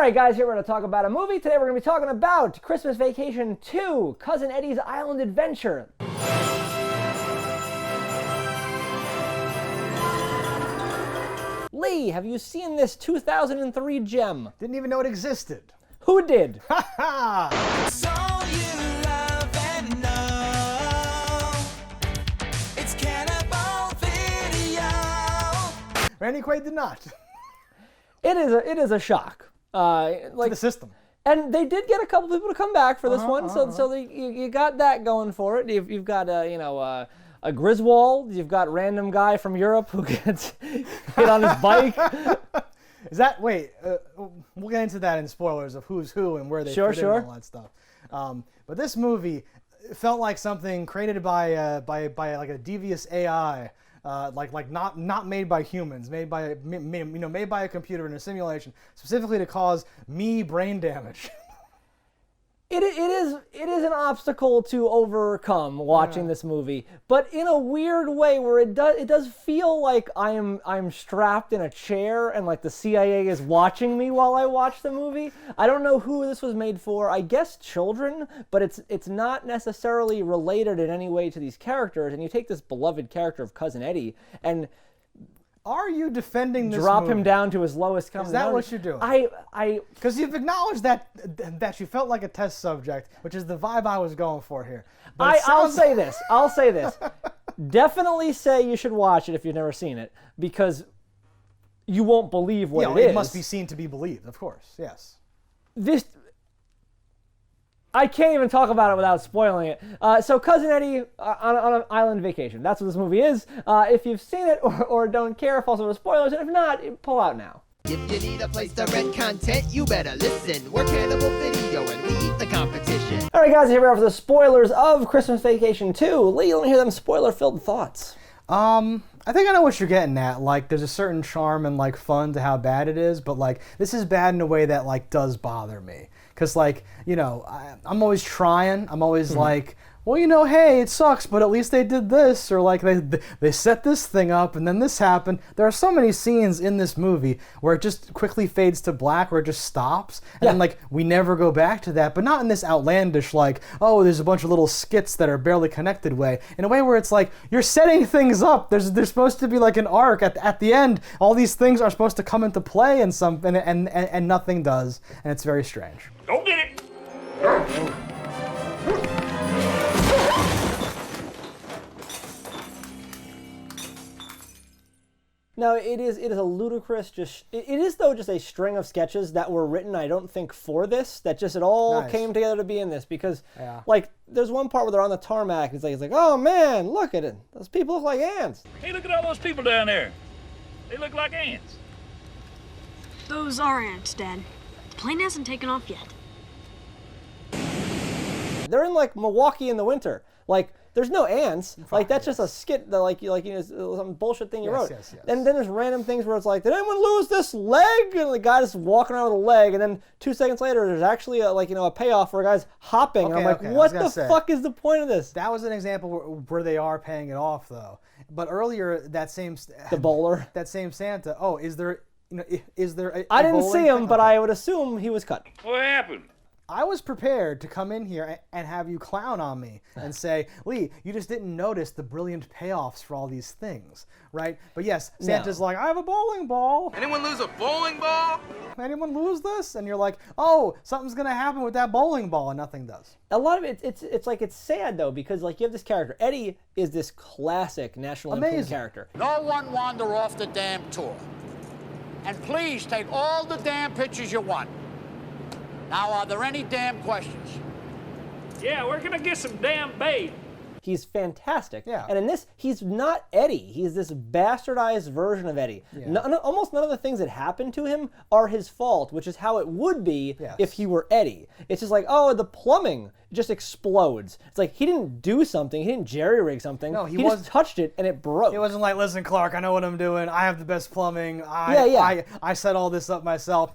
right, guys, here we're going to talk about a movie. Today we're going to be talking about Christmas Vacation 2, Cousin Eddie's Island Adventure. Lee, have you seen this 2003 gem? Didn't even know it existed. Who did? Ha ha! It's all you love and know. It's Cannibal Video. Randy Quaid did not. It is a shock. To the system. And they did get a couple people to come back for this one, so you got that going for it. You've got a Griswold, you've got random guy from Europe who gets hit on his bike. Is that, wait, we'll get into that in spoilers of who's who and where they fit in and all that stuff. But this movie felt like something created by like a devious AI, like not made by humans, made by a computer in a simulation, specifically to cause me brain damage. It is an obstacle to overcome watching this movie, but in a weird way where it does feel like I'm strapped in a chair and like the CIA is watching me while I watch the movie. I don't know who this was made for. I guess children, but it's not necessarily related in any way to these characters. And you take this beloved character of Cousin Eddie and are you defending this drop movie? him down to his lowest common Is that denominator. what you're doing? Because you've acknowledged that you felt like a test subject, which is the vibe I was going for here. I'll say this. Definitely say you should watch it if you've never seen it, because you won't believe what it is. It must be seen to be believed, of course. Yes. I can't even talk about it without spoiling it. So Cousin Eddie on an island vacation. That's what this movie is. If you've seen it or don't care, follow the spoilers. And if not, pull out now. If you need a place to rent content, you better listen. We're Cannibal Video and we eat the competition. All right, guys, here we are for the spoilers of Christmas Vacation 2. Lee, let me hear them spoiler-filled thoughts. I think I know what you're getting at. Like, there's a certain charm and like fun to how bad it is, but like this is bad in a way that like does bother me. Cause like, I'm always trying. I'm always like, well, hey, it sucks, but at least they did this, or like they set this thing up and then this happened. There are so many scenes in this movie where it just quickly fades to black, where it just stops, and then like we never go back to that. But not in this outlandish like, oh, there's a bunch of little skits that are barely connected way. In a way where it's like you're setting things up. There's supposed to be like an arc at the end. All these things are supposed to come into play and nothing does, and it's very strange. Go get it! No, it is a ludicrous, just a string of sketches that were written, I don't think, for this, that just it all came together to be in this, because like there's one part where they're on the tarmac and it's like, oh man, look at it, those people look like ants. Hey, look at all those people down there. They look like ants. Those are ants, Dad. The plane hasn't taken off yet. They're in like Milwaukee in the winter. Like there's no ants. Like that's just a skit that some bullshit thing you wrote. Yes. And then there's random things where it's like, did anyone lose this leg? And the guy just walking around with a leg, and then 2 seconds later there's actually a payoff where a guy's hopping. And I'm like, what the fuck is the point of this? That was an example where they are paying it off though. But earlier the bowler, that same Santa. Oh, is there a I didn't see him, but I would assume he was cut. What happened? I was prepared to come in here and have you clown on me and say, Lee, you just didn't notice the brilliant payoffs for all these things, right? But yes, Santa's like, I have a bowling ball. Anyone lose a bowling ball? Anyone lose this? And you're like, oh, something's gonna happen with that bowling ball, and nothing does. A lot of it's sad though, because like you have this character. Eddie is this classic National Lampoon character. No one wander off the damn tour. And please take all the damn pictures you want. Now, are there any damn questions? Yeah, where can I get some damn bait? He's fantastic. Yeah. And in this, he's not Eddie. He's this bastardized version of Eddie. Yeah. Almost none of the things that happen to him are his fault, which is how it would be if he were Eddie. It's just like, oh, the plumbing just explodes. It's like he didn't do something. He didn't jerry-rig something. No, he just touched it and it broke. He wasn't like, listen, Clark, I know what I'm doing. I have the best plumbing. I set all this up myself.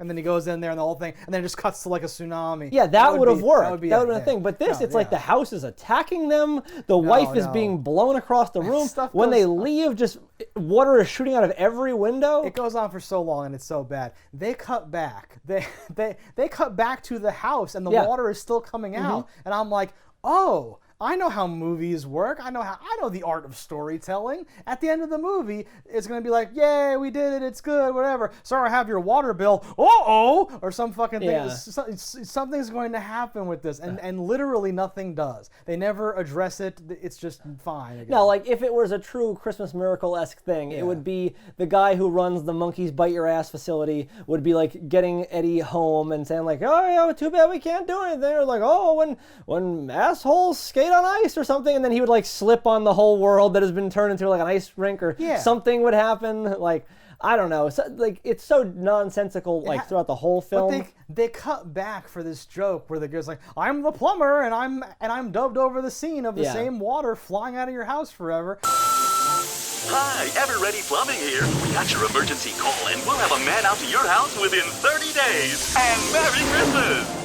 And then he goes in there and the whole thing, and then it just cuts to like a tsunami. Yeah, that would have worked. That would have been a thing. But this, it's like the house is attacking them. The wife is being blown across the room. When they leave, just water is shooting out of every window. It goes on for so long and it's so bad. They cut back. They cut back to the house and the water is still coming out. And I'm like, oh, I know how movies work. I know the art of storytelling. At the end of the movie, it's gonna be like, yay, we did it, it's good, whatever. Sorry, I have your water bill. Or some fucking thing. Yeah. Something's going to happen with this, and literally nothing does. They never address it. It's just fine. Again. No, like if it was a true Christmas Miracle-esque thing, it would be the guy who runs the Monkeys Bite Your Ass facility would be like getting Eddie home and saying like, oh yeah, too bad we can't do anything. Or like, oh, when assholes skate on ice or something, and then he would like slip on the whole world that has been turned into like an ice rink, or something would happen. Like, I don't know. So, like, it's so nonsensical throughout the whole film. But they cut back for this joke where the guy's like, I'm the plumber and I'm dubbed over the scene of the same water flying out of your house forever. Hi, Ever Ready Plumbing here. We got your emergency call and we'll have a man out to your house within 30 days. And Merry Christmas!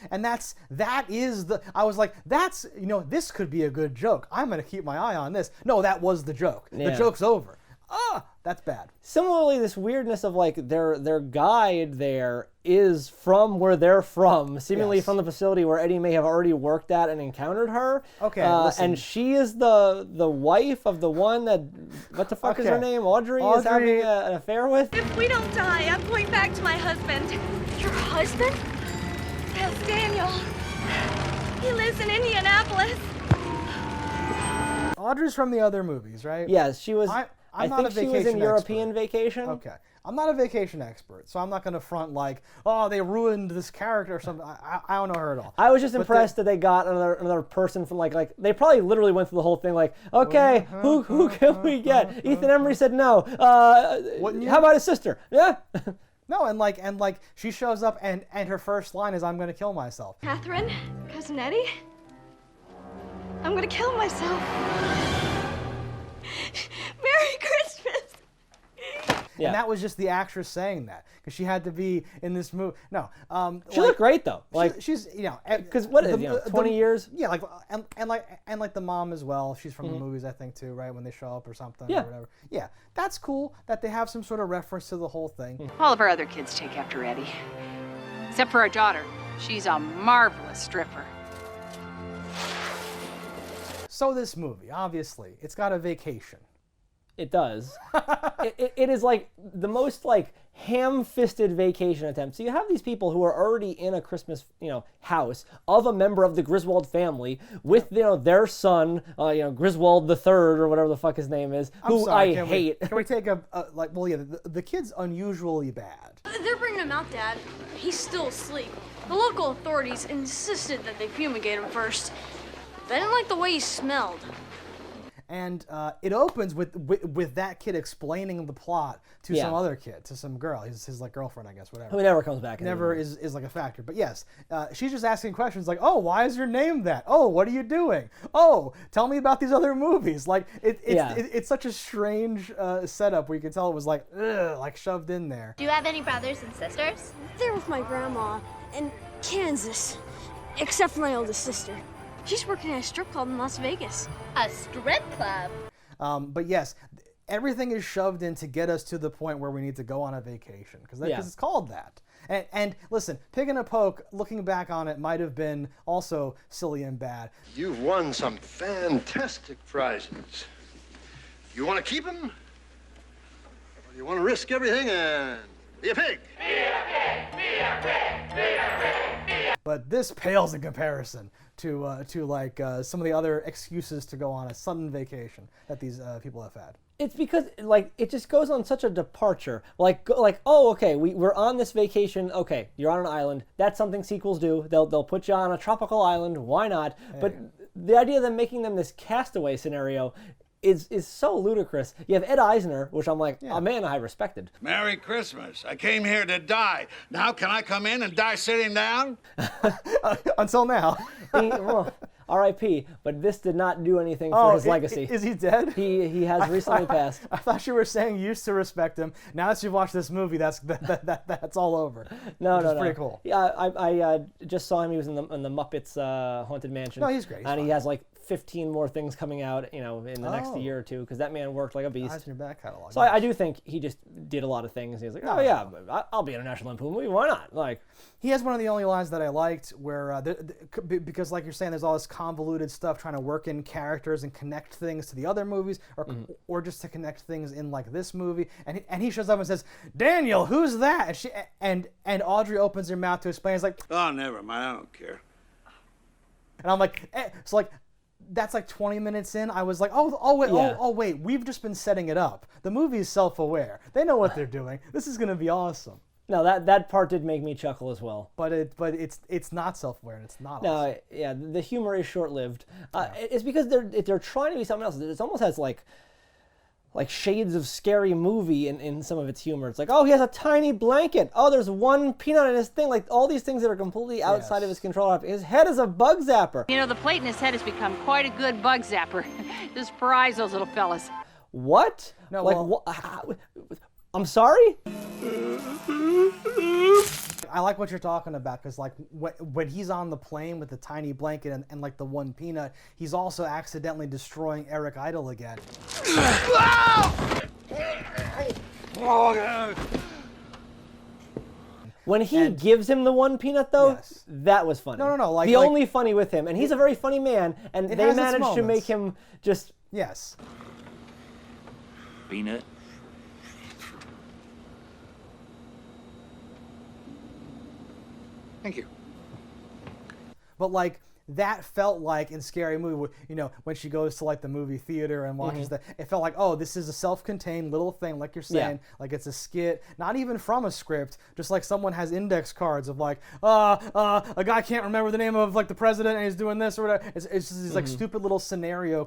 And I was like, this could be a good joke. I'm going to keep my eye on this. No, that was the joke. Yeah. The joke's over. That's bad. Similarly, this weirdness of like their guide there is from where they're from, seemingly from the facility where Eddie may have already worked at and encountered her. Okay, listen. And she is the wife of the one that, what the fuck is her name? Audrey is having an affair with? If we don't die, I'm going back to my husband. Your husband? Yes, Daniel. He lives in Indianapolis. Audrey's from the other movies, right? Yes, she was. I'm I not think a she was in vacation European expert. Vacation. Okay. I'm not a vacation expert, so I'm not going to front like, oh, they ruined this character or something. I don't know her at all. I was just impressed that they got another person from like they probably literally went through the whole thing like, okay, who can we get? Ethan Embry said no. How about his sister? Yeah. No, and like she shows up and her first line is, I'm going to kill myself. Catherine, Cousin Eddie, I'm going to kill myself. Merry Christmas. Yeah. And that was just the actress saying that because she had to be in this movie. No, she looked great though. Like she's because what is 20 years? Yeah, like and like the mom as well. She's from the movies, I think too, right? When they show up or something or whatever. Yeah, that's cool that they have some sort of reference to the whole thing. All of our other kids take after Eddie, except for our daughter. She's a marvelous stripper. So this movie, obviously, it's got a vacation. It does. it is like the most like ham-fisted vacation attempt. So you have these people who are already in a Christmas, house of a member of the Griswold family with, their son, Griswold the Third or whatever the fuck his name is, who I hate. Can we take the kid's unusually bad. They're bringing him out, Dad. He's still asleep. The local authorities insisted that they fumigate him first. They didn't like the way he smelled. And it opens with that kid explaining the plot to some other kid, to some girl, his like girlfriend, I guess, whatever. Who never comes back. Never is like a factor. But yes, she's just asking questions like, oh, why is your name that? Oh, what are you doing? Oh, tell me about these other movies. Like it's such a strange setup where you can tell it was like shoved in there. Do you have any brothers and sisters? They're with my grandma in Kansas, except for my oldest sister. She's working at a strip club in Las Vegas. A strip club? But yes, everything is shoved in to get us to the point where we need to go on a vacation. Because it's called that. And listen, Pig and a Poke, looking back on it, might have been also silly and bad. You've won some fantastic prizes. You want to keep them? Or you want to risk everything and be a pig? Be a pig! Be a pig! Be a pig! Be a... But this pales in comparison to some of the other excuses to go on a sudden vacation that these people have had. It's because it just goes on such a departure. Oh, okay, we're on this vacation. Okay, you're on an island. That's something sequels do. They'll put you on a tropical island. Why not? Hey. But the idea of them making them this Castaway scenario is so ludicrous. You have Ed Eisner, which I'm like, a man I respected. Merry Christmas. I came here to die. Now can I come in and die sitting down? Until now. R.I.P. But this did not do anything for his legacy. Is he dead? He has recently passed. I thought you were saying you used to respect him. Now that you've watched this movie, that's all over. No. Pretty cool. Yeah, I just saw him. He was in the Muppets Haunted Mansion. No, he's great. He has like 15 more things coming out, in the next year or two, because that man worked like a beast. Eyes in your back catalog. So I do think he just did a lot of things. He's like, oh yeah, I'll be in a National Lampoon movie. Why not? Like, he has one of the only lines that I liked where, because like you're saying, there's all this convoluted stuff trying to work in characters and connect things to the other movies, or just to connect things in like this movie. And he shows up and says, "Daniel, who's that?" And Audrey opens her mouth to explain. It's like, oh, never mind. I don't care. And I'm like, so like. That's like 20 minutes in. I was like, wait, we've just been setting it up. The movie is self-aware. They know what they're doing. This is gonna be awesome. No, that part did make me chuckle as well. But it's not self-aware and it's not awesome. No, yeah, the humor is short-lived. It's because they're trying to be something else. It almost has like shades of Scary Movie in some of its humor. It's like, oh, he has a tiny blanket. Oh, there's one peanut in his thing. Like all these things that are completely outside of his control. His head is a bug zapper. The plate in his head has become quite a good bug zapper. Just prize those little fellas. What? No, like, I'm sorry? I like what you're talking about, because like when he's on the plane with the tiny blanket and like the one peanut, he's also accidentally destroying Eric Idle again. When he gives him the one peanut, though, that was funny. No. Like, only funny with him, and he's a very funny man, and they managed to make him just. Yes. Peanut. Thank you. But like that felt like in Scary Movie, when she goes to like the movie theater and watches that, it felt like, oh, this is a self-contained little thing, like you're saying, like it's a skit, not even from a script, just like someone has index cards of like, a guy can't remember the name of like the president and he's doing this or whatever. It's just these like stupid little scenario,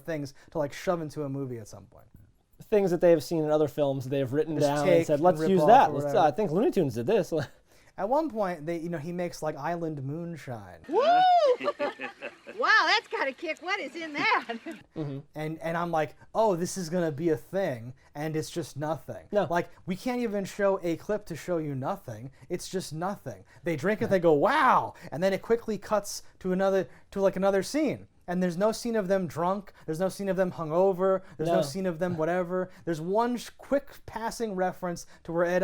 things to like shove into a movie at some point. Things that they have seen in other films, they have written down and said, let's use that. I think Looney Tunes did this. At one point, he makes like island moonshine. Woo! Wow, that's got a kick. What is in that? And I'm like, oh, this is gonna be a thing, and it's just nothing. No. Like we can't even show a clip to show you nothing. It's just nothing. They drink it, they go, wow, and then it quickly cuts to another scene. And there's no scene of them drunk. There's no scene of them hungover. There's no scene of them whatever. There's one quick passing reference to where Ed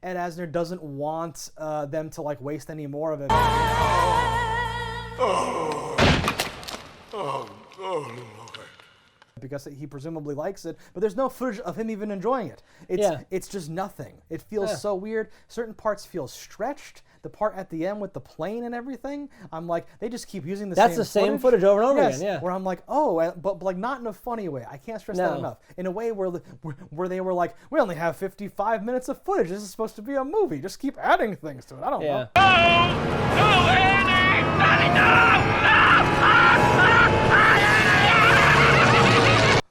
Asner doesn't want them to like waste any more of it. Because he presumably likes it, but there's no footage of him even enjoying it. It's just nothing. It feels so weird. Certain parts feel stretched. The part at the end with the plane and everything, I'm like, they just keep using the same footage. That's the same footage over and over again, yeah. Where I'm like, oh, but like not in a funny way. I can't stress that enough. In a way where they were like, we only have 55 minutes of footage. This is supposed to be a movie. Just keep adding things to it. I don't know. No, Andy!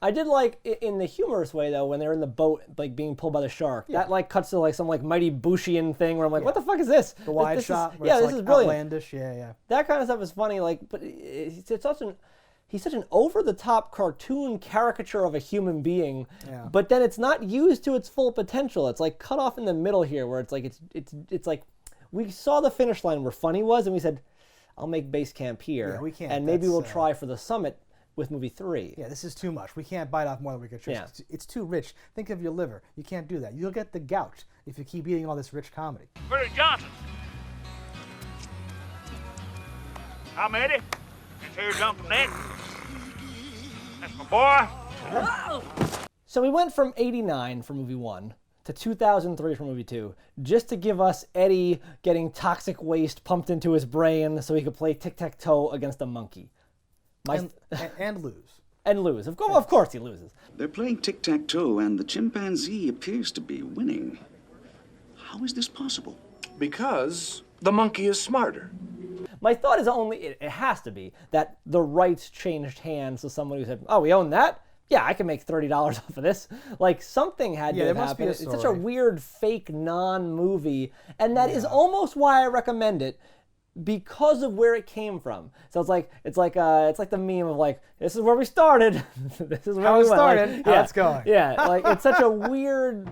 I did like in the humorous way though when they're in the boat like being pulled by the shark. That like cuts to like some like Mighty Bushian thing where I'm like, what the fuck is this? The wide this shot. Is, Where it's this like is brilliant. Outlandish. Yeah. That kind of stuff is funny. Like, but he's such an over-the-top cartoon caricature of a human being. Yeah. But then it's not used to its full potential. It's like cut off in the middle here, where it's like it's like we saw the finish line where funny was, and we said, I'll make base camp here. Yeah, we can't. And maybe we'll try for the summit with movie 3. Yeah, this is too much. We can't bite off more than we can chew. Yeah. It's too rich. Think of your liver. You can't do that. You'll get the gout if you keep eating all this rich comedy. Billy Johnson. I'm Eddie. This here's Uncle Nick. That's my boy. So we went from 89 for movie 1 to 2003 for movie 2, just to give us Eddie getting toxic waste pumped into his brain so he could play Tic Tac Toe against a monkey. And lose. And lose. Of course he loses. They're playing Tic Tac Toe, and the chimpanzee appears to be winning. How is this possible? Because the monkey is smarter. My thought is it has to be that the rights changed hands to someone who said, oh, we own that? Yeah, I can make $30 off of this. Like, something had to have happened. It's such a weird, fake, non-movie, and that is almost why I recommend it, because of where it came from. So it's like the meme of like, this is where we started. This is where we started. went. How it's going. Yeah, like it's such a weird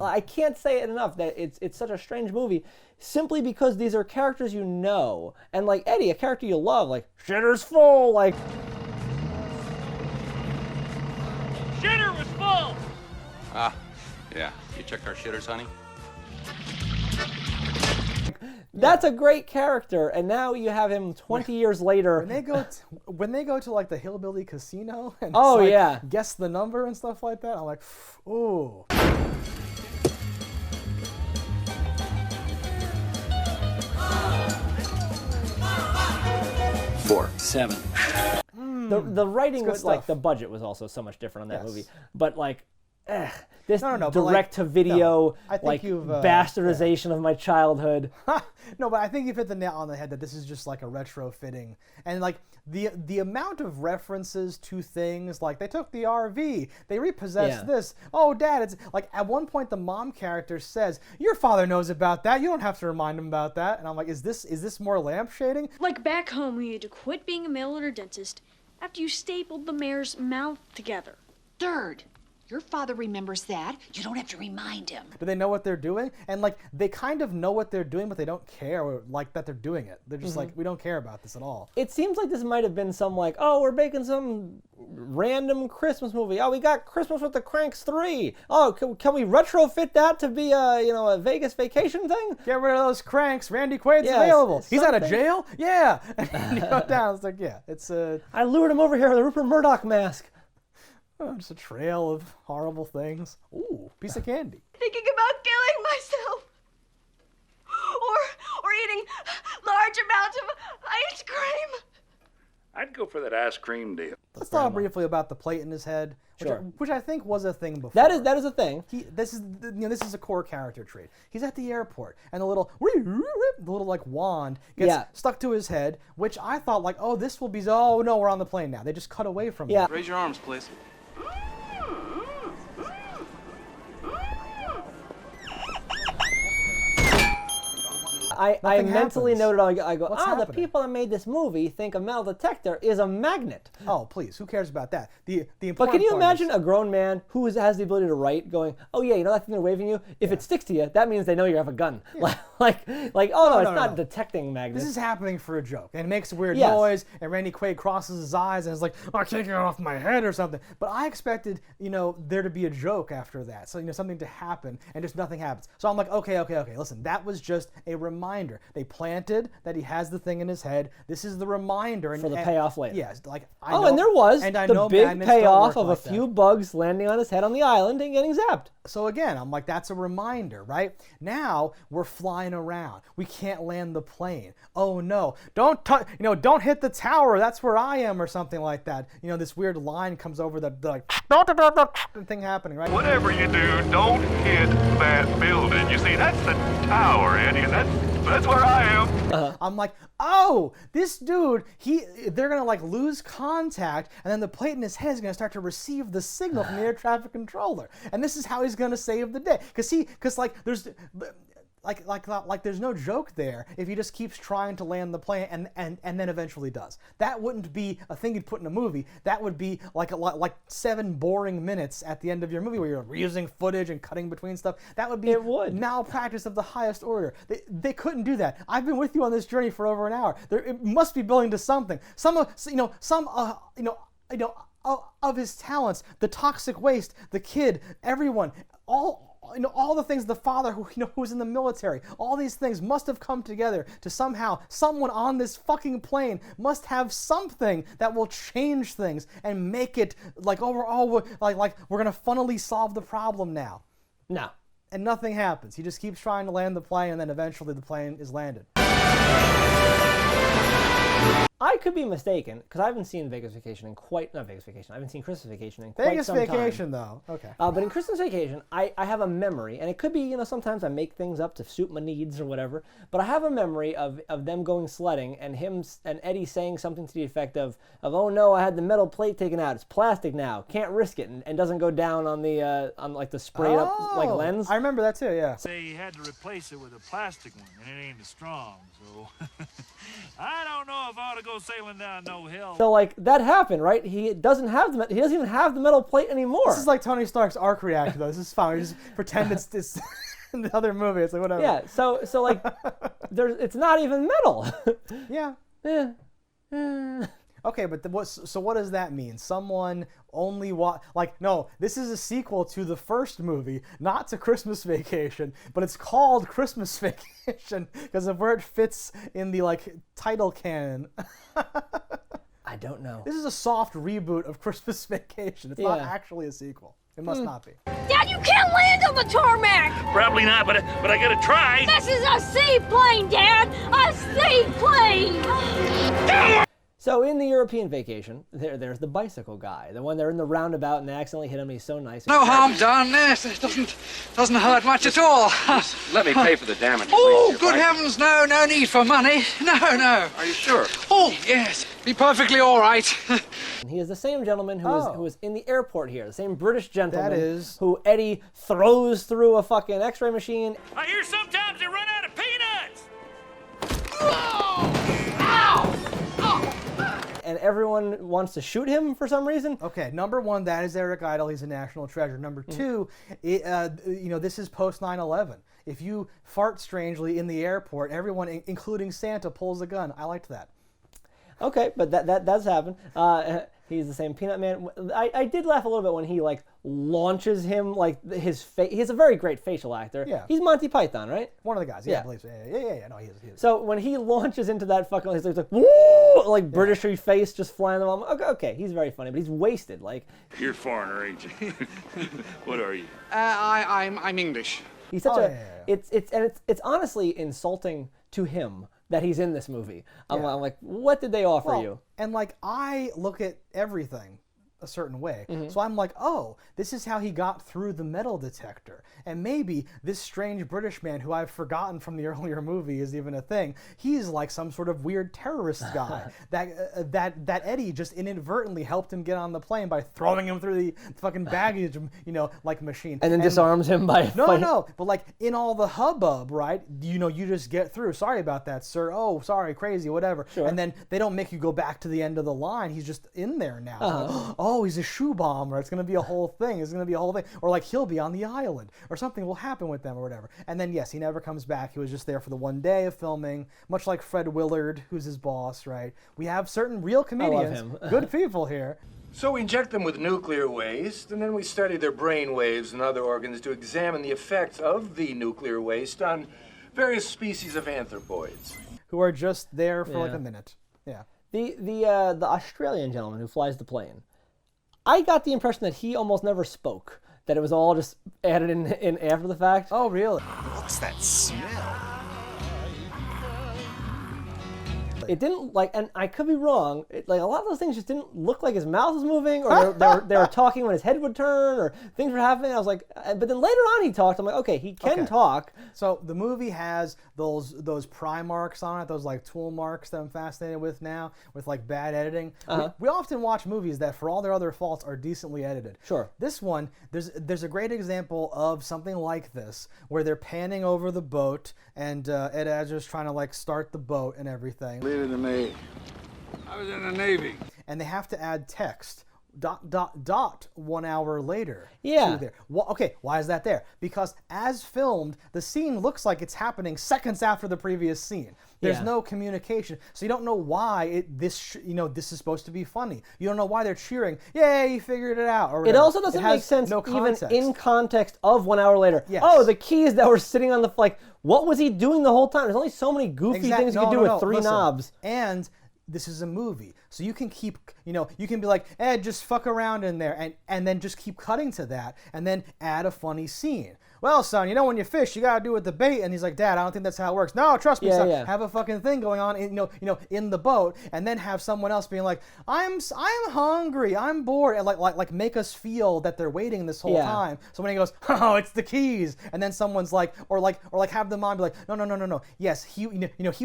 I can't say it enough that it's such a strange movie, simply because these are characters you know, and like Eddie, a character you love, like Shitter's full, like Shitter was full! Ah, yeah. You checked our shitters, honey? that's a great character, and now you have him 20 years later. When they go to like the hillbilly casino and Oh, it's like, yeah. guess the number and stuff like that, I'm like, ooh. Four. 7. The writing was like stuff. the budget was also so much different on that Yes. movie, but like. This No, but, like, direct-to-video, no, I think like you've, bastardization of my childhood. No, but I think you hit the nail on the head that this is just like a retrofitting, and like the amount of references to things, like they took the RV, they repossessed this. Oh, Dad, it's like at one point the mom character says, "Your father knows about that. You don't have to remind him about that." And I'm like, is this more lampshading? Like back home, we had to quit being a mail-order dentist after you stapled the mayor's mouth together. Third, your father remembers that. You don't have to remind him. Do they know what they're doing? And like they kind of know what they're doing, but they don't care like that they're doing it. They're just like, we don't care about this at all. It seems like this might have been some like, oh, we're making some random Christmas movie. Oh, we got Christmas with the Cranks 3. Oh, can we retrofit that to be a Vegas vacation thing? Get rid of those cranks. Randy Quaid's Yeah, available. He's out of something. jail? Yeah. And you go down, it's like, yeah, it's I lured him over here with a Rupert Murdoch mask. just a trail of horrible things. Ooh, piece of candy. Thinking about killing myself. Or eating large amounts of ice cream. I'd go for that ice cream deal. Let's talk briefly about the plate in his head, which I think was a thing before. That is a thing. This is a core character trait. He's at the airport, and the little like wand gets stuck to his head, which I thought like, oh, this will be. Oh no, we're on the plane now. They just cut away from it. Raise your arms, please. I mentally happens. noted, I go, What's the happening? people that made this movie think a metal detector is a magnet. Oh, please, who cares about that? The important But can you part imagine is, a grown man who has the ability to write going, oh yeah, you know that thing they're waving you? If it sticks to you, that means they know you have a gun. like, oh no, it's not detecting magnets. This is happening for a joke, and it makes a weird Yes. noise, and Randy Quaid crosses his eyes and is like, oh, I can't get it off my head or something. But I expected, there to be a joke after that, so something to happen, and just nothing happens. So I'm like, okay, listen, that was just a reminder. They planted that he has the thing in his head. This is the reminder. For the payoff later. Yes, like I Oh, know, and there was and I the know big magnets don't payoff work of like a that. few bugs landing on his head on the island and getting zapped. So again, I'm like, that's a reminder, right? Now we're flying around. We can't land the plane. Oh no! Don't don't hit the tower. That's where I am, or something like that. This weird line comes over the like thing happening, right? Whatever you do, don't hit that building. You see, that's the tower, Eddie, and that's where I am. I'm like, oh, this dude, they're gonna like lose contact, and then the plate in his head is gonna start to receive the signal from the air traffic controller, and this is how he's gonna save the day. Because like there's. Like there's no joke there if he just keeps trying to land the plane and then eventually does. That wouldn't be a thing you'd put in a movie. That would be like 7 boring minutes at the end of your movie where you're reusing footage and cutting between stuff. That would be malpractice of the highest order. They couldn't do that. I've been with you on this journey for over an hour. It must be building to something. Of his talents, the toxic waste, the kid, everyone, all the things, the father who was in the military, all these things must have come together to someone on this fucking plane must have something that will change things and make it like overall like we're gonna funnily solve the problem now. No. And nothing happens. He just keeps trying to land the plane, and then eventually the plane is landed. I could be mistaken, because I haven't seen Vegas Vacation in not Vegas Vacation, I haven't seen Christmas Vacation in quite some time. Vegas Vacation, though. Okay. But in Christmas Vacation, I have a memory, and it could be, sometimes I make things up to suit my needs or whatever, but I have a memory of them going sledding and him and Eddie saying something to the effect of oh no, I had the metal plate taken out, it's plastic now, can't risk it, and doesn't go down on the the sprayed up lens. I remember that too, yeah. Say he had to replace it with a plastic one, and it ain't as strong, so I don't know if I ought to go go sailing down no hill. So like that happened, right? He doesn't even have the metal plate anymore. This is like Tony Stark's arc reactor, though. This is fine. We just pretend it's this in the other movie. It's like whatever. Yeah. So like, it's not even metal. Yeah. Yeah. Okay, but what does that mean? Someone only no, this is a sequel to the first movie, not to Christmas Vacation, but it's called Christmas Vacation because of where it fits in the like title canon. I don't know. This is a soft reboot of Christmas Vacation. It's not actually a sequel. It must not be. Dad, you can't land on the tarmac! Probably not, but I gotta try. This is a seaplane, Dad! A seaplane! So in the European Vacation, there's the bicycle guy, the one they're in the roundabout and they accidentally hit him. He's so nice. No harm done. Yes, it doesn't hurt much at all. Let me pay for the damage. Oh, good heavens, no need for money. No. Are you sure? Oh, yes, be perfectly all right. He is the same gentleman who was in the airport here, the same British gentleman That is. who Eddie throws through a fucking X-ray machine. I hear sometimes they run out of peanuts. And everyone wants to shoot him for some reason. Okay, number one, that is Eric Idle. He's a national treasure. Number two, this is post 9/11. If you fart strangely in the airport, everyone, including Santa, pulls a gun. I liked that. Okay, but that does happen. He's the same Peanut Man. I did laugh a little bit when he like launches him like his face. He's a very great facial actor. Yeah. He's Monty Python, right? One of the guys. Yeah, I believe so. Yeah. No, he is. So when he launches into that fucking, he's like, woo! Like Britishy face just flying along. Okay, he's very funny, but he's wasted. Like You're a foreigner, ain't you? What are you? I'm English. he's such it's honestly insulting to him that he's in this movie. I'm like, what did they offer you? And like, I look at everything a certain way. So I'm like, oh, this is how he got through the metal detector. And maybe this strange British man who I've forgotten from the earlier movie is even a thing. He's like some sort of weird terrorist guy that Eddie just inadvertently helped him get on the plane by throwing him through the fucking baggage, like machine. And then disarms him by No, but like in all the hubbub, right? You just get through. Sorry about that, sir. Oh, sorry, crazy, whatever. Sure. And then they don't make you go back to the end of the line. He's just in there now. Oh, he's a shoe bomber. It's going to be a whole thing. It's going to be a whole thing. Or like he'll be on the island or something will happen with them or whatever. And then, yes, he never comes back. He was just there for the one day of filming, much like Fred Willard, who's his boss, right? We have certain real comedians, good people here. So we inject them with nuclear waste, and then we study their brain waves and other organs to examine the effects of the nuclear waste on various species of anthropoids. Who are just there for like a minute. Yeah. The Australian gentleman who flies the plane, I got the impression that he almost never spoke. That it was all just added in after the fact. Oh, really? What's that smell? It didn't and I could be wrong. A lot of those things just didn't look like his mouth was moving, or they were talking when his head would turn, or things were happening. I was like, but then later on he talked. I'm like, okay, he can talk. So the movie has those pry marks on it, those like tool marks that I'm fascinated with now, with like bad editing. We often watch movies that, for all their other faults, are decently edited. Sure. This one, there's a great example of something like this, where they're panning over the boat, and Ed Asner's trying to like start the boat and everything. Leave it to me. I was in the Navy. And they have to add text. ... 1 hour later. Yeah. There. Okay, why is that there? Because as filmed, the scene looks like it's happening seconds after the previous scene. There's no communication, so you don't know why this is supposed to be funny. You don't know why they're cheering. Yay, you figured it out. Or it also doesn't make sense even in context of 1 hour later. Yes. Oh, the keys that were sitting on the what was he doing the whole time? There's only so many goofy things you can do with three knobs. And this is a movie, so you can keep, you can be like, Ed, just fuck around in there, and then just keep cutting to that, and then add a funny scene. Well, son, when you fish, you gotta do it with the bait. And he's like, Dad, I don't think that's how it works. No, trust me, son. Yeah. Have a fucking thing going on, in the boat, and then have someone else being like, I'm hungry, I'm bored, and like make us feel that they're waiting this whole time. So when he goes, oh, it's the keys, and then someone's like, or have the mom be like, no. Yes, he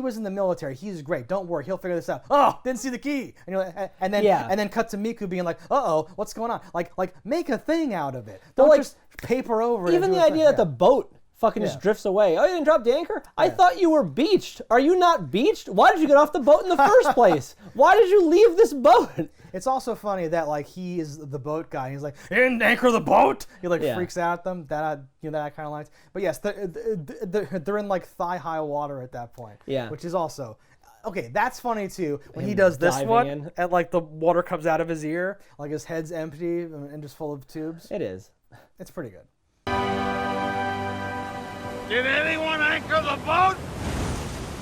was in the military. He's great. Don't worry, he'll figure this out. Oh, didn't see the key. And then cut to Miku being like, uh-oh, what's going on? Like make a thing out of it. Don't just paper over it. Even the idea that the boat fucking just drifts away. Oh, you didn't drop the anchor? I thought you were beached. Are you not beached? Why did you get off the boat in the first place? Why did you leave this boat? It's also funny that like he is the boat guy. He's like, "You didn't anchor the boat." He like freaks out at them. That that kind of lines. But yes, they're in like thigh-high water at that point. Yeah. Which is also okay. That's funny too when he does this one and like the water comes out of his ear, like his head's empty and just full of tubes. It is. It's pretty good. Did anyone anchor the boat?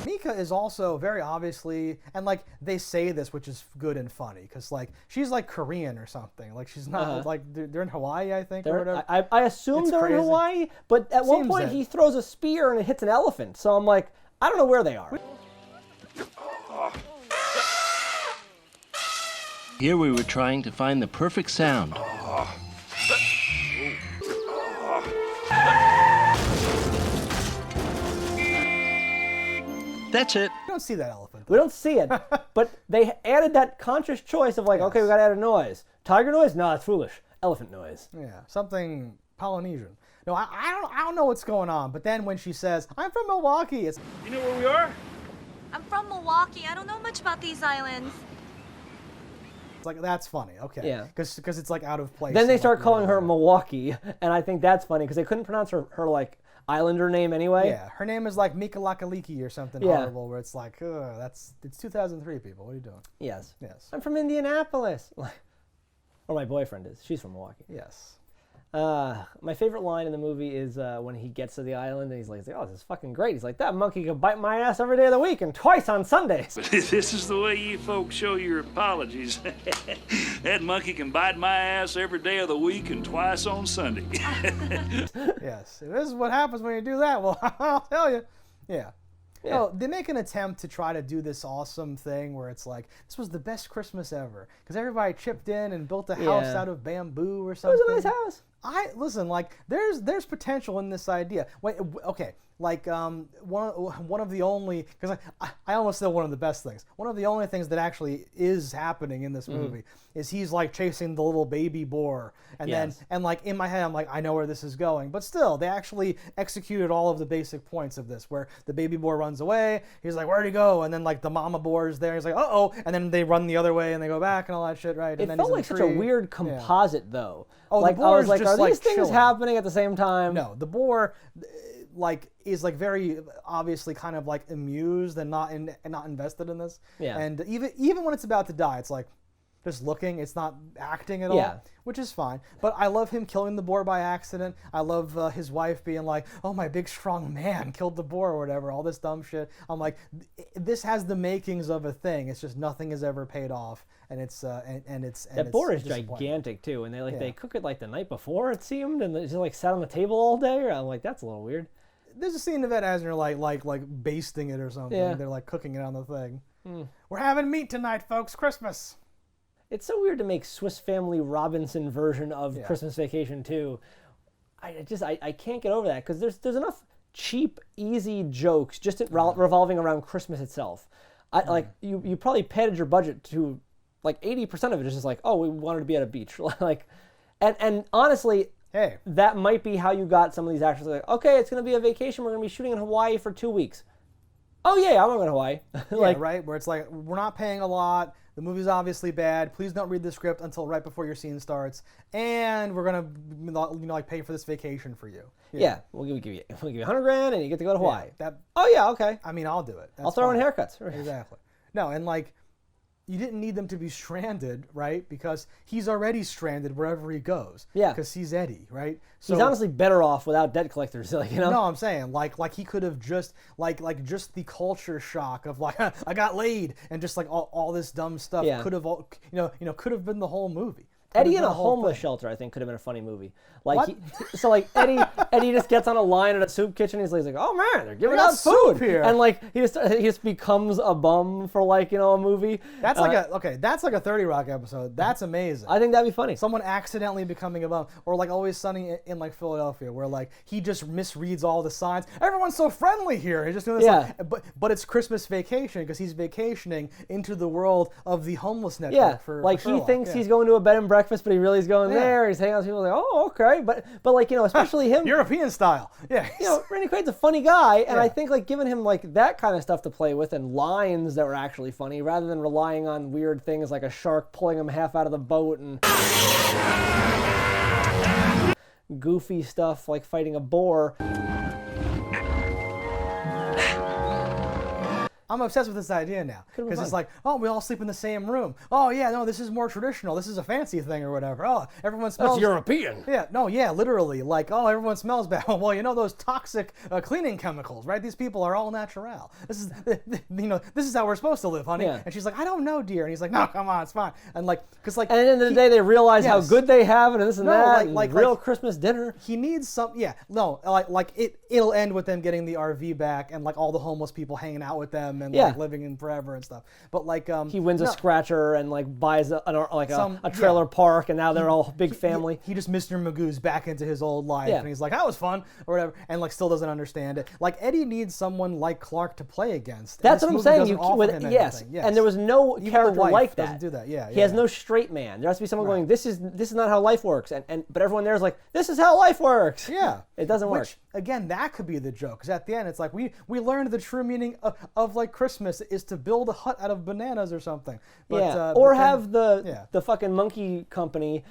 Mika is also very obviously, and like they say this, which is good and funny, because like she's like Korean or something. Like she's not like they're in Hawaii, I think, or whatever. I assume they're in Hawaii, but at one point he throws a spear and it hits an elephant. So I'm like, I don't know where they are. Here we were trying to find the perfect sound. That's it. We don't see that elephant. We don't see it, but they added that conscious choice of like, okay, we gotta add a noise. Tiger noise? No, that's foolish. Elephant noise. Yeah, something Polynesian. No, I don't know what's going on. But then when she says, "I'm from Milwaukee," it's You know where we are? I'm from Milwaukee. I don't know much about these islands. like that's funny. Okay. Yeah. Because it's like out of place. Then they start calling her Milwaukee, and I think that's funny because they couldn't pronounce her like Islander name anyway. Yeah, her name is like Mika Lakaliki or something horrible, where it's like, it's 2003, people. What are you doing? Yes. Yes. I'm from Indianapolis. Or my boyfriend is. She's from Milwaukee. Yes. My favorite line in the movie is when he gets to the island and he's like, oh, this is fucking great. He's like, that monkey can bite my ass every day of the week and twice on Sundays. This is the way you folks show your apologies. That monkey can bite my ass every day of the week and twice on Sunday. Yes. If this is what happens when you do that, well, I'll tell you. Yeah. Yeah. No, they make an attempt to try to do this awesome thing where it's like, this was the best Christmas ever. Because everybody chipped in and built a house out of bamboo or something. It was a nice house. Listen, like, there's potential in this idea. Wait, okay, like, one of the only, because I almost said one of the best things. One of the only things that actually is happening in this movie is he's, like, chasing the little baby boar. And then, like, in my head, I'm like, I know where this is going. But still, they actually executed all of the basic points of this, where the baby boar runs away, he's like, where'd he go? And then, like, the mama boar is there, he's like, uh-oh, and then they run the other way and they go back and all that shit, right? And It felt like such a weird composite, though. Oh, like, the boar is like, just, are these things chilling. happening at the same time? No, the boar, like, is like very obviously kind of like amused and not invested in this. Yeah. And even when it's about to die, it's like just looking. It's not acting at all, which is fine. But I love him killing the boar by accident. I love his wife being like, "Oh, my big strong man killed the boar" or whatever. All this dumb shit. I'm like, this has the makings of a thing. It's just nothing has ever paid off. And it's that boar is gigantic too, and they cook it like the night before it seemed, and they just like sat on the table all day. I'm like, that's a little weird. There's a scene of Ed Asner like basting it or something. Yeah. They're like cooking it on the thing. We're having meat tonight, folks. Christmas. It's so weird to make Swiss Family Robinson version of Christmas Vacation 2. I can't get over that because there's enough cheap, easy jokes just revolving around Christmas itself. Like you probably padded your budget to like 80% of it is just like, oh, we wanted to be at a beach. Like, and honestly, that might be how you got some of these actors. Like, okay, it's going to be a vacation. We're going to be shooting in Hawaii for 2 weeks. Oh, yeah, I'm going to go to Hawaii. Like, right? Where it's like, we're not paying a lot. The movie's obviously bad. Please don't read the script until right before your scene starts. And we're going to, like pay for this vacation for you. Yeah, we'll give you $100,000 and you get to go to Hawaii. Oh, yeah, okay. I mean, I'll do it. I'll throw in haircuts. Exactly. No, and like, you didn't need them to be stranded, right? Because he's already stranded wherever he goes. Yeah. Because he's Eddie, right? So, he's honestly better off without debt collectors, like, you know? No, I'm saying like he could have just just the culture shock of like I got laid and just like all this dumb stuff could have could have been the whole movie. Eddie in a homeless shelter, I think, could have been a funny movie. Like, Eddie just gets on a line at a soup kitchen. He's like, "Oh man, they're giving out food here," and like he just becomes a bum for like a movie. That's that's like a 30 Rock episode. That's amazing. I think that'd be funny. Someone accidentally becoming a bum, or like Always Sunny in like Philadelphia, where like he just misreads all the signs. Everyone's so friendly here. He's just doing this. Yeah. But it's Christmas Vacation because he's vacationing into the world of the homeless network. Yeah. He thinks he's going to a bed and breakfast breakfast, but he really is going there. He's hanging out with people like, oh, okay. But like, you know, especially him. European style. Yeah. You know, Randy Quaid's a funny guy, and I think like giving him like that kind of stuff to play with and lines that were actually funny, rather than relying on weird things like a shark pulling him half out of the boat and goofy stuff like fighting a boar. I'm obsessed with this idea now because it's like, oh, we all sleep in the same room. Oh yeah, no, this is more traditional. This is a fancy thing or whatever. Oh, everyone smells. That's European. Yeah, no, yeah, literally. Like, oh, everyone smells bad. Well, you know those toxic cleaning chemicals, right? These people are all natural. This is, you know, this is how we're supposed to live, honey. Yeah. And she's like, I don't know, dear. And he's like, no, come on, it's fine. And like, because like, and at the end of the day, they realize how good they have and this and that. Like real Christmas dinner. He needs some. Yeah, no, like it'll end with them getting the RV back and like all the homeless people hanging out with them and like living in forever and stuff. But like he wins a scratcher and like buys a trailer park, and now they're all big family. He just Mr. Magoo's back into his old life, and he's like, that was fun or whatever, and like still doesn't understand it. Like Eddie needs someone like Clark to play against. That's what I'm saying. Yes, and there was no even character like that. Doesn't do that. Yeah, he has no straight man. There has to be someone going, this is not how life works, but everyone there is like, this is how life works. Yeah, it doesn't work. Again, that could be the joke, because at the end it's like we learned the true meaning of like Christmas is to build a hut out of bananas or something. But, or have the fucking monkey company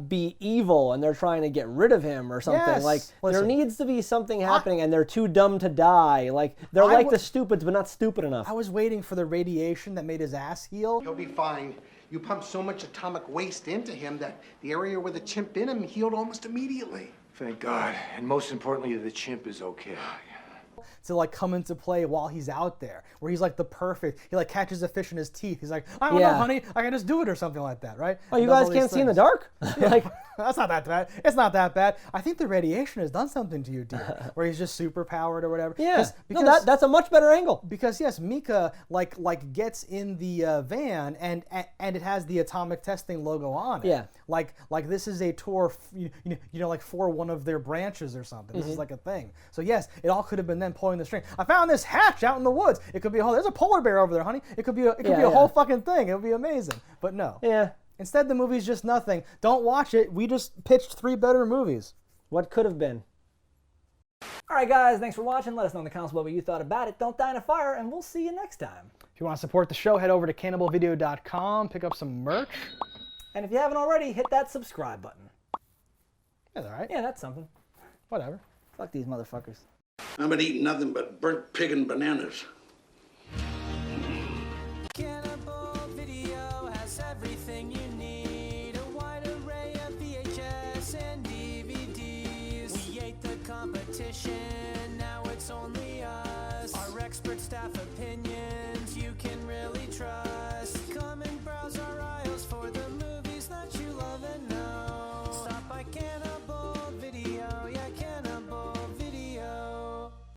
be evil and they're trying to get rid of him or something. Yes. Like Listen, there needs to be something happening, and they're too dumb to die. Like they're like the stupids, but not stupid enough. I was waiting for the radiation that made his ass heal. He'll be fine. You pumped so much atomic waste into him that the area where the chimp in him healed almost immediately. Thank God. And most importantly, the chimp is okay. To like come into play while he's out there, where he's like the perfect. He like catches a fish in his teeth. He's like, I don't know, honey, I can just do it or something like that, right? Oh, you guys can't see in the dark? Like that's not that bad. It's not that bad. I think the radiation has done something to you, dear. Where he's just super powered or whatever. Yeah, because that's a much better angle. Because yes, Mika like gets in the van and it has the atomic testing logo on it. Yeah. Like this is a tour, like for one of their branches or something. This is like a thing. So yes, it all could have been them pulling the string. I found this hatch out in the woods. It could be there's a polar bear over there, honey. It could be a whole fucking thing. It would be amazing. But no. Yeah. Instead, the movie's just nothing. Don't watch it. We just pitched 3 better movies. What could have been. All right, guys. Thanks for watching. Let us know in the comments what you thought about it. Don't die in a fire, and we'll see you next time. If you want to support the show, head over to cannibalvideo.com. Pick up some merch. And if you haven't already, hit that subscribe button. That's all right. Yeah, that's something. Whatever. Fuck these motherfuckers. I've been eating nothing but burnt pig and bananas. Cannibal Video has everything you need. A wide array of VHS and DVDs. We ate the competition, now it's only us. Our expert staff